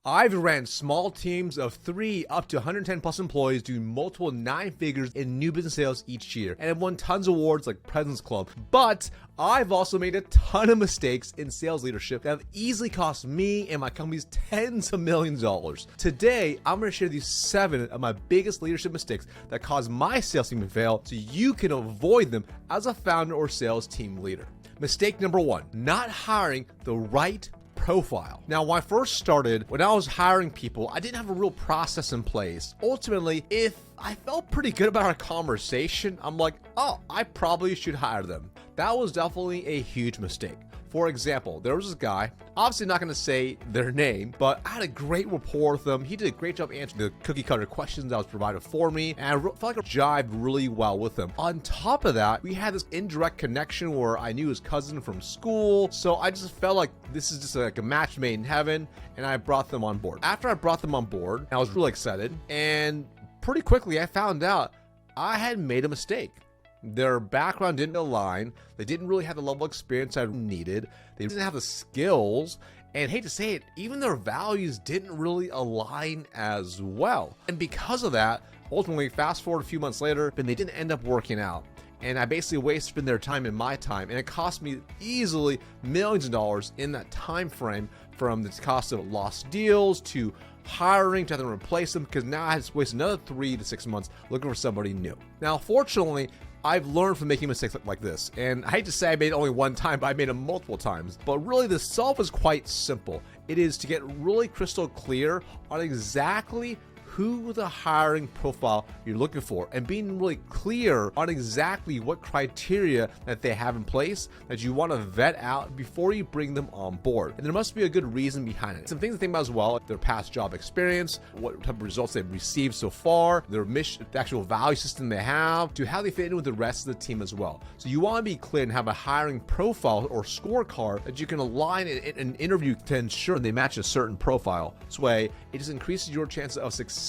I've ran small teams of 3 up to 110 plus employees doing multiple 9 figures in new business sales each year, and have won tons of awards like President's Club. But I've also made a ton of mistakes in sales leadership that have easily cost me and my companies tens of millions of dollars. Today, I'm going to share these 7 of my biggest leadership mistakes that caused my sales team to fail so you can avoid them as a founder or sales team leader. Mistake number 1, not hiring the right profile. Now, when I first started, when I was hiring people, I didn't have a real process in place. Ultimately, if I felt pretty good about our conversation, I'm like, oh, I probably should hire them. That was definitely a huge mistake. For example, there was this guy, obviously not going to say their name, but I had a great rapport with him. He did a great job answering the cookie cutter questions that was provided for me, and I felt like I jived really well with him. On top of that, we had this indirect connection where I knew his cousin from school, so I just felt like this is just like a match made in heaven, and I brought them on board. After I brought them on board, I was really excited, and pretty quickly I found out I had made a mistake. Their background didn't align. They didn't really have the level of experience I needed. They didn't have the skills. And hate to say it, even their values didn't really align as well. And because of that, ultimately, fast forward a few months later, then they didn't end up working out. And I basically wasted their time and my time. And it cost me easily millions of dollars in that time frame, from the cost of lost deals to hiring to have them replace them, because now I had to waste another 3 to 6 months looking for somebody new. Now, fortunately, I've learned from making mistakes like this, and I hate to say I made it only one time, but I made them multiple times. But really, the solve is quite simple. It is to get really crystal clear on exactly who the hiring profile you're looking for, and being really clear on exactly what criteria that they have in place that you want to vet out before you bring them on board. And there must be a good reason behind it. Some things to think about as well, like their past job experience, what type of results they've received so far, their mission, the actual value system they have, to how they fit in with the rest of the team as well. So you want to be clear and have a hiring profile or scorecard that you can align in an interview to ensure they match a certain profile. This way, it just increases your chances of success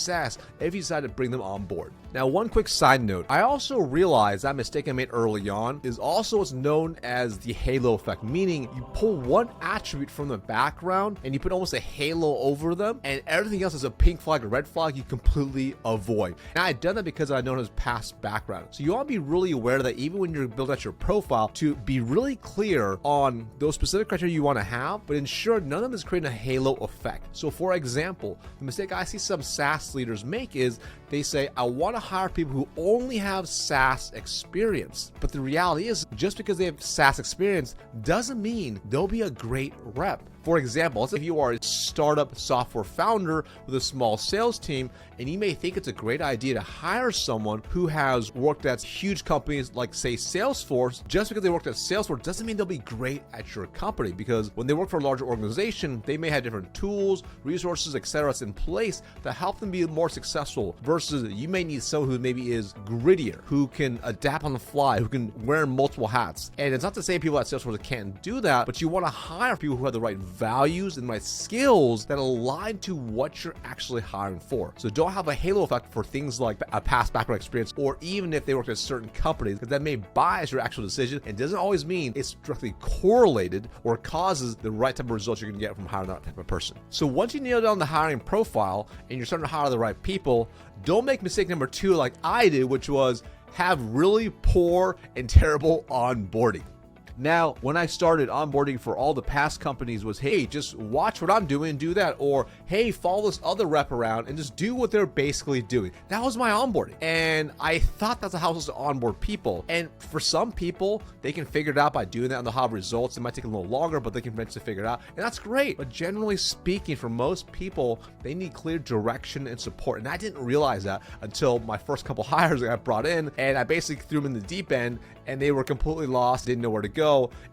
if you decide to bring them on board. Now, one quick side note, I also realized that mistake I made early on is also what's known as the halo effect, meaning you pull one attribute from the background and you put almost a halo over them, and everything else is a pink flag or red flag you completely avoid. And I had done that because I know his past background. So you want to be really aware that even when you're building out your profile, to be really clear on those specific criteria you want to have, but ensure none of them is creating a halo effect. So for example, the mistake I see some SaaS leaders make is they say, I want to hire people who only have SaaS experience. But the reality is, just because they have SaaS experience doesn't mean they'll be a great rep. For example, let's say if you are a startup software founder with a small sales team, and you may think it's a great idea to hire someone who has worked at huge companies like, say, Salesforce. Just because they worked at Salesforce doesn't mean they'll be great at your company, because when they work for a larger organization, they may have different tools, resources, etc. in place to help them be more successful, versus you may need someone who maybe is grittier, who can adapt on the fly, who can wear multiple hats. And it's not to say people at Salesforce can't do that, but you want to hire people who have the right values and right skills that align to what you're actually hiring for. So don't have a halo effect for things like a past background experience, or even if they work at certain companies, because that may bias your actual decision and doesn't always mean it's directly correlated or causes the right type of results you're going to get from hiring that type of person. So once you nail down the hiring profile and you're starting to hire the right people, don't make mistake number 2 like I did, which was have really poor and terrible onboarding. Now, when I started onboarding for all the past companies was, hey, just watch what I'm doing and do that. Or, hey, follow this other rep around and just do what they're basically doing. That was my onboarding. And I thought that's how I was to onboard people. And for some people, they can figure it out by doing that and they'll have results. It might take a little longer, but they can eventually figure it out. And that's great. But generally speaking, for most people, they need clear direction and support. And I didn't realize that until my first couple hires I got brought in, and I basically threw them in the deep end and they were completely lost, didn't know where to go.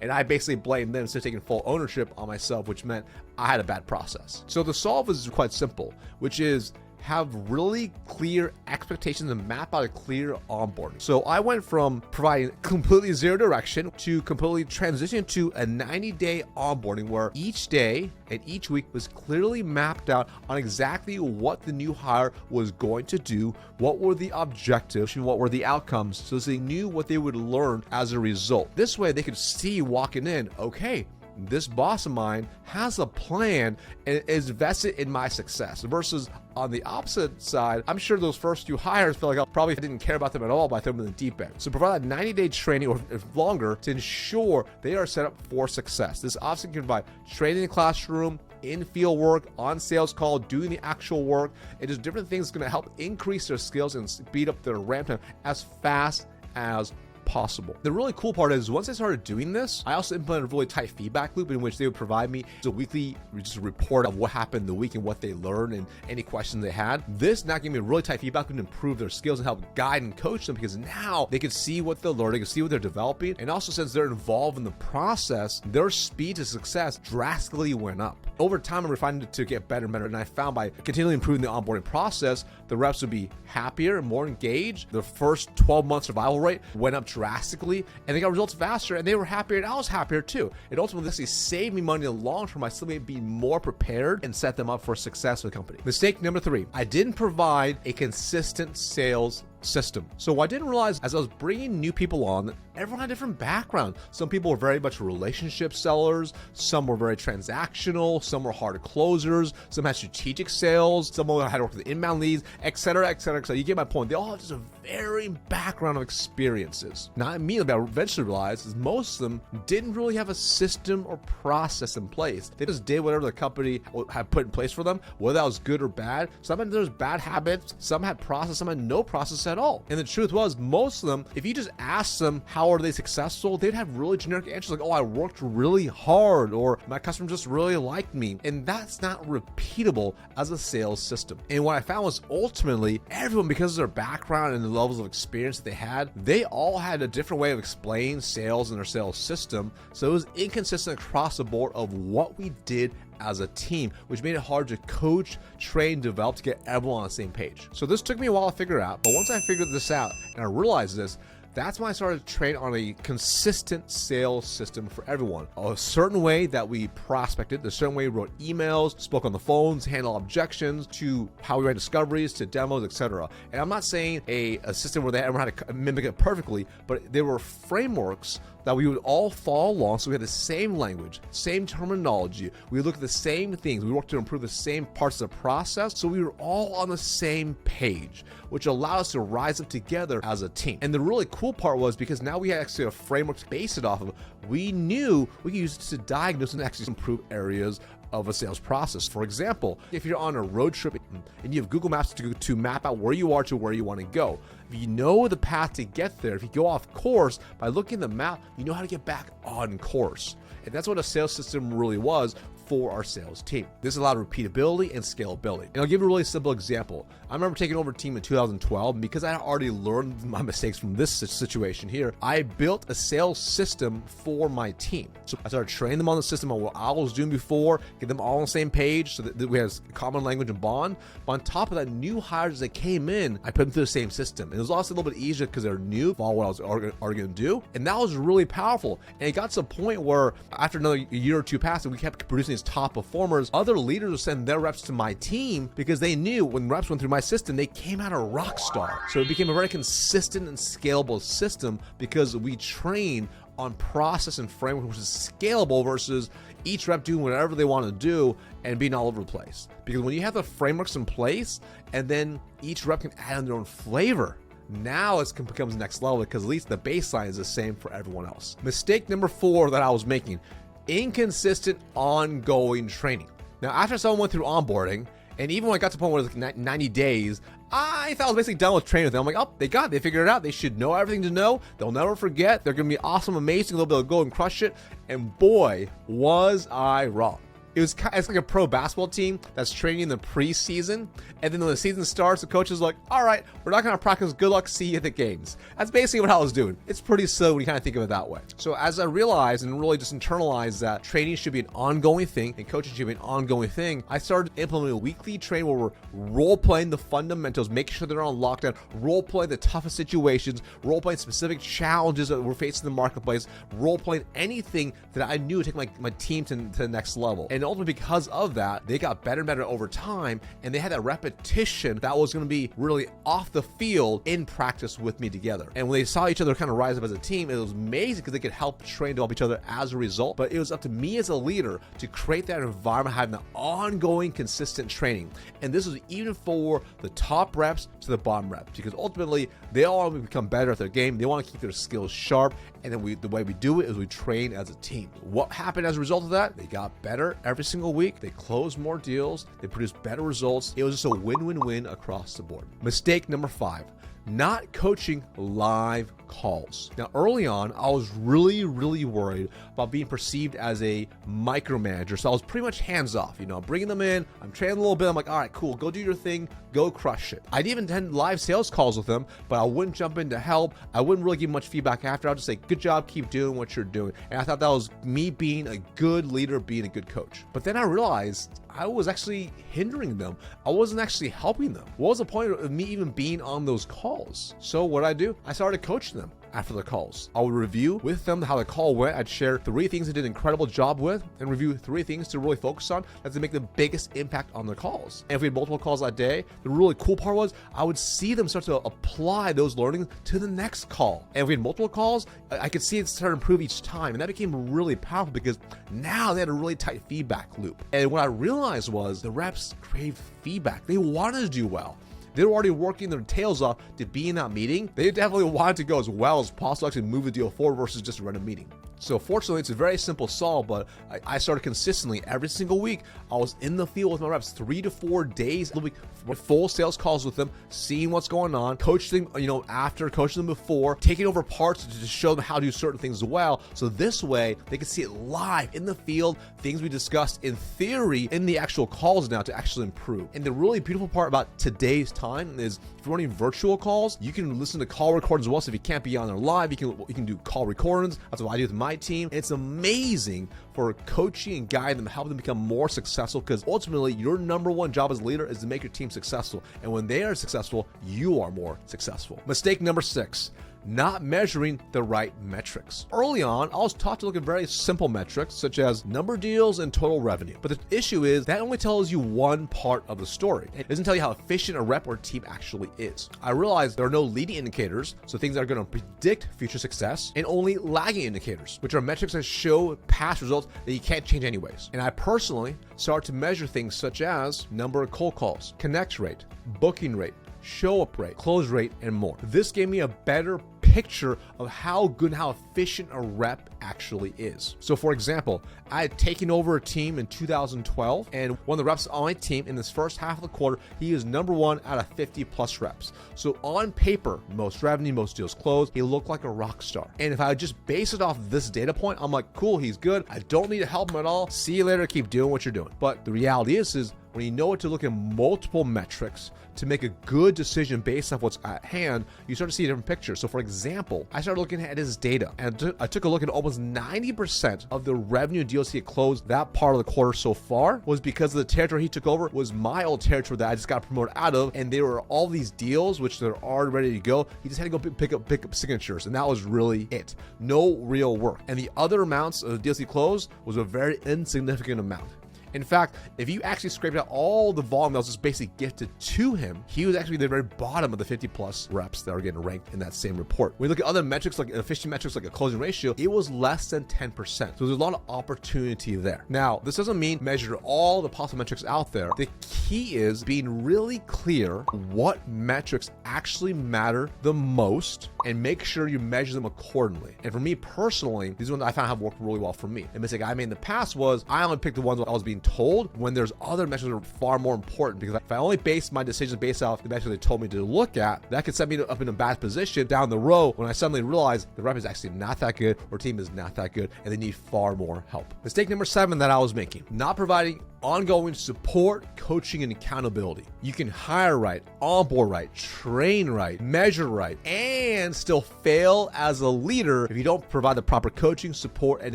And I basically blamed them instead of taking full ownership on myself, which meant I had a bad process. So the solve is quite simple, which is have really clear expectations and map out a clear onboarding. So I went from providing completely zero direction to completely transitioning to a 90-day onboarding, where each day and each week was clearly mapped out on exactly what the new hire was going to do, what were the objectives, and what were the outcomes, so they knew what they would learn as a result. This way they could see walking in, okay, this boss of mine has a plan and is vested in my success. Versus on the opposite side, I'm sure those first few hires feel like I probably didn't care about them at all by throwing them in the deep end. So provide that 90-day training or longer to ensure they are set up for success. This officer can provide training in the classroom, in field work, on sales call, doing the actual work, and just different things going to help increase their skills and speed up their ramp time as fast as possible. The really cool part is once I started doing this, I also implemented a really tight feedback loop in which they would provide me a weekly just report of what happened the week and what they learned and any questions they had. This now gave me a really tight feedback loop to improve their skills and help guide and coach them, because now they can see what they're learning, can see what they're developing, and also since they're involved in the process, their speed to success drastically went up. Over time, I refined it to get better and better, and I found by continually improving the onboarding process, the reps would be happier and more engaged. Their first 12-month survival rate went up drastically, and they got results faster, and they were happier, and I was happier too. It ultimately saved me money in the long term. I still may be more prepared and set them up for success with the company. Mistake number 3, I didn't provide a consistent sales system. So I didn't realize as I was bringing new people on that everyone had a different background. Some people were very much relationship sellers, some were very transactional, some were hard closers, some had strategic sales, some had to work with inbound leads, etc., etc., etc. You get my point. They all have just a varying background of experiences. Now, immediately, I eventually realized is most of them didn't really have a system or process in place. They just did whatever the company had put in place for them, whether that was good or bad. Some had those bad habits, some had process, some had no process at all. And the truth was, most of them, if you just asked them how are they successful, they'd have really generic answers like, oh, I worked really hard, or my customer just really liked me. And that's not repeatable as a sales system. And what I found was ultimately everyone, because of their background and the levels of experience that they had, they all had a different way of explaining sales in their sales system. So it was inconsistent across the board of what we did as a team, which made it hard to coach, train, develop to get everyone on the same page. So this took me a while to figure out, but once I figured this out and I realized this, that's when I started to train on a consistent sales system for everyone. A certain way that we prospected, a certain way we wrote emails, spoke on the phones, handled objections, to how we ran discoveries, to demos, etc. And I'm not saying a system where everyone had to mimic it perfectly, but there were frameworks that we would all follow along, so we had the same language, same terminology, we would look at the same things, we worked to improve the same parts of the process, so we were all on the same page, which allowed us to rise up together as a team. And the really cool part was, because now we had actually a framework to base it off of, we knew we could use it to diagnose and actually improve areas of a sales process. For example, if you're on a road trip and you have Google Maps to map out where you are to where you want to go, if you know the path to get there, if you go off course, by looking at the map, you know how to get back on course. And that's what a sales system really was for our sales team. This allowed repeatability and scalability. And I'll give you a really simple example. I remember taking over a team in 2012, and because I had already learned my mistakes from this situation here, I built a sales system for my team. So I started training them on the system on what I was doing before, get them all on the same page so that we have common language and bond. But on top of that, new hires that came in, I put them through the same system. And it was also a little bit easier because they're new, follow what I was already going to do. And that was really powerful. And it got to a point where after another year or two passed, and we kept producing these top performers, other leaders would send their reps to my team because they knew when reps went through my system, they came out a rock star. So it became a very consistent and scalable system because we train on process and framework, which is scalable versus each rep doing whatever they want to do and being all over the place. Because when you have the frameworks in place and then each rep can add in their own flavor, now it becomes the next level because at least the baseline is the same for everyone else. Mistake number 4 that I was making: inconsistent ongoing training. Now, after someone went through onboarding, and even when I got to the point where it was like 90 days, I thought I was basically done with training with them. I'm like, oh, they figured it out. They should know everything to know. They'll never forget. They're going to be awesome, amazing. They'll be able to go and crush it. And boy, was I wrong. It's like a pro basketball team that's training in the preseason, and then when the season starts, the coach is like, all right, we're not going to practice. Good luck. See you at the games. That's basically what I was doing. It's pretty silly when you kind of think of it that way. So as I realized and really just internalized that training should be an ongoing thing and coaching should be an ongoing thing, I started implementing a weekly training where we're role-playing the fundamentals, making sure they're on lockdown, role-playing the toughest situations, role-playing specific challenges that we're facing in the marketplace, role-playing anything that I knew would take my team to the next level. And And ultimately, because of that, they got better and better over time, and they had that repetition that was going to be really off the field in practice with me together. And when they saw each other kind of rise up as a team, it was amazing because they could help train, develop each other as a result. But it was up to me as a leader to create that environment, having the ongoing, consistent training. And this is even for the top reps to the bottom reps, because ultimately they all want to become better at their game. They want to keep their skills sharp. And then the way we do it is we train as a team. What happened as a result of that? They got better every single week. They closed more deals. They produced better results. It was just a win-win-win across the board. Mistake number 5, not coaching live calls. Now, early on, I was really worried about being perceived as a micromanager. So I was pretty much hands off. I'm bringing them in, I'm training a little bit. I'm like, all right, cool, go do your thing, go crush it. I'd even attend live sales calls with them, but I wouldn't jump in to help. I wouldn't really give much feedback after. I'll just say, good job, keep doing what you're doing. And I thought that was me being a good leader, being a good coach. But then I realized I was actually hindering them. I wasn't actually helping them. What was the point of me even being on those calls? So what I do? I started coaching them after the calls. I would review with them how the call went. I'd share 3 things they did an incredible job with, and review 3 things to really focus on that's to make the biggest impact on the calls. And if we had multiple calls that day, the really cool part was I would see them start to apply those learnings to the next call. And if we had multiple calls, I could see it start to improve each time. And that became really powerful because now they had a really tight feedback loop. And what I realized was the reps craved feedback. They wanted to do well. They were already working their tails off to be in that meeting. They definitely wanted to go as well as possible, actually move the deal forward versus just run a meeting. So fortunately, it's a very simple solve, but I started consistently every single week. I was in the field with my reps 3 to 4 days a week, full sales calls with them, seeing what's going on, coaching them, after, coaching them before, taking over parts to show them how to do certain things well. So this way, they can see it live in the field, things we discussed in theory in the actual calls now to actually improve. And the really beautiful part about today's time is if you're running virtual calls, you can listen to call recordings as well. So if you can't be on there live, you can do call recordings. That's what I do with my team. It's amazing for coaching and guiding them, helping them become more successful, because ultimately your number one job as a leader is to make your team successful. And when they are successful, you are more successful. Mistake number 6, not measuring the right metrics. Early on, I was taught to look at very simple metrics such as number of deals and total revenue. But the issue is that only tells you one part of the story. It doesn't tell you how efficient a rep or team actually is. I realized there are no leading indicators, so things that are going to predict future success, and only lagging indicators, which are metrics that show past results that you can't change anyways. And I personally started to measure things such as number of cold calls, connect rate, booking rate, show up rate, close rate, and more. This gave me a better picture of how good and how efficient a rep actually is. So for example, I had taken over a team in 2012, and one of the reps on my team in this first half of the quarter, he is number 1 out of 50 plus reps. So on paper, most revenue, most deals closed, he looked like a rock star. And if I just base it off this data point, I'm like, cool, he's good. I don't need to help him at all. See you later, keep doing what you're doing. But the reality is when you know what to look at multiple metrics to make a good decision based off what's at hand, you start to see a different picture. So for example, I started looking at his data, and I took a look at almost 90% of the revenue deals he had closed that part of the quarter so far was because of the territory he took over was my old territory that I just got promoted out of, and there were all these deals which they're already ready to go. He just had to go pick up signatures, and that was really it. No real work. And the other amounts of deals he closed was a very insignificant amount. In fact, if you actually scraped out all the volume that was just basically gifted to him, he was actually the very bottom of the 50 plus reps that are getting ranked in that same report. When you look at other metrics, like efficient metrics, like a closing ratio, it was less than 10%. So there's a lot of opportunity there. Now, this doesn't mean measure all the possible metrics out there. The key is being really clear what metrics actually matter the most and make sure you measure them accordingly. And for me personally, these ones I found have worked really well for me. The mistake I made in the past was I only picked the ones I was being told when there's other metrics that are far more important, because if I only base my decisions based off the metrics they told me to look at, that could set me up in a bad position down the road when I suddenly realize the rep is actually not that good or team is not that good and they need far more help. Mistake number 7 that I was making, not providing ongoing support, coaching, and accountability. You can hire right, onboard right, train right, measure right, and still fail as a leader if you don't provide the proper coaching, support, and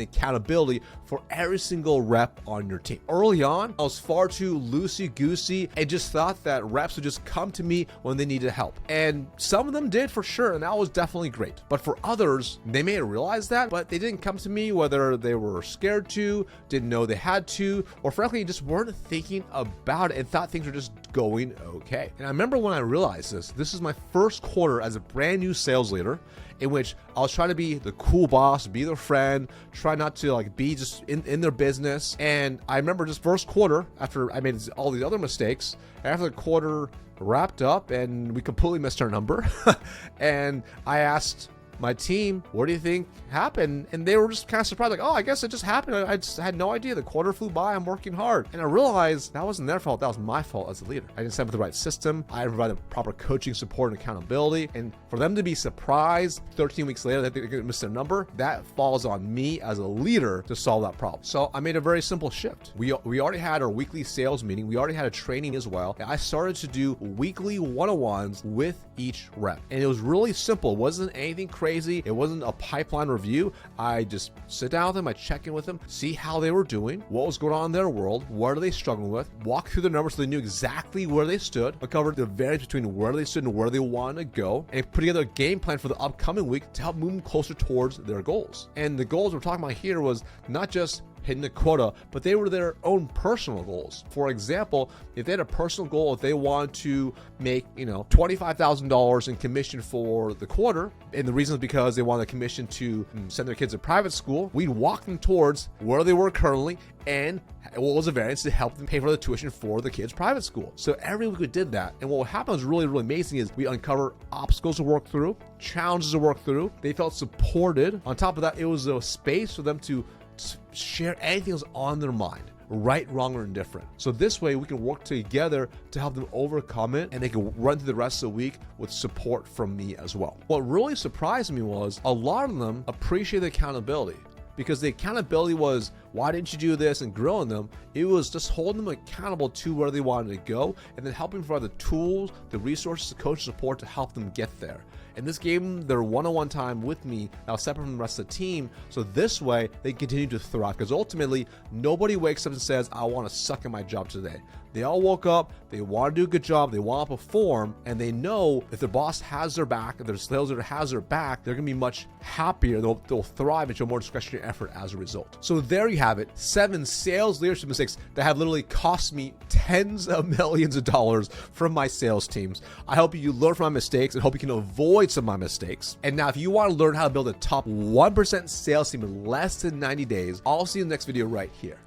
accountability for every single rep on your team. Early on, I was far too loosey-goosey and just thought that reps would just come to me when they needed help. And some of them did for sure, and that was definitely great. But for others, they may have realized that, but they didn't come to me whether they were scared to, didn't know they had to, or frankly, just weren't thinking about it and thought things were just going okay. And I remember when I realized this is my first quarter as a brand new sales leader, in which I was trying to be the cool boss, be their friend, try not to like be just in their business. And I remember just first quarter, after I made all these other mistakes, after the quarter wrapped up and we completely missed our number, and I asked my team, what do you think happened? And they were just kind of surprised, like, oh, I guess it just happened. I just had no idea. The quarter flew by. I'm working hard. And I realized that wasn't their fault. That was my fault as a leader. I didn't set up the right system. I didn't provide the proper coaching, support, and accountability. And for them to be surprised 13 weeks later that they're going to miss their number, that falls on me as a leader to solve that problem. So I made a very simple shift. We already had our weekly sales meeting. We already had a training as well. And I started to do weekly one-on-ones with each rep. And it was really simple. It wasn't anything crazy. It wasn't a pipeline review. I just sit down with them, I check in with them, see how they were doing, what was going on in their world, what are they struggling with, walk through the numbers so they knew exactly where they stood. I covered the variance between where they stood and where they wanted to go, and put together a game plan for the upcoming week to help move them closer towards their goals. And the goals we're talking about here was not just hitting the quota, but they were their own personal goals. For example, if they had a personal goal, if they wanted to make, $25,000 in commission for the quarter, and the reason is because they wanted a commission to send their kids to private school, we'd walk them towards where they were currently and what was a variance to help them pay for the tuition for the kids' private school. So every week we did that. And what happened was really, really amazing is we uncover obstacles to work through, challenges to work through. They felt supported. On top of that, it was a space for them to share anything that's on their mind, right, wrong, or indifferent. So this way we can work together to help them overcome it, and they can run through the rest of the week with support from me as well. What really surprised me was a lot of them appreciate the accountability, because the accountability was, why didn't you do this, and grilling them. It was just holding them accountable to where they wanted to go, and then helping provide the tools, the resources, the coach support to help them get there. And this gave them their one-on-one time with me, now separate from the rest of the team. So this way they continue to thrive, because ultimately nobody wakes up and says, I want to suck at my job today. They all woke up, they want to do a good job, they want to perform, and they know if their boss has their back, if their sales leader has their back, they're going to be much happier. They'll thrive and show more discretionary effort as a result. So there you have it, 7 sales leadership mistakes that have literally cost me tens of millions of dollars from my sales teams. I hope you learn from my mistakes and hope you can avoid some of my mistakes. And now if you want to learn how to build a top 1% sales team in less than 90 days, I'll see you in the next video right here.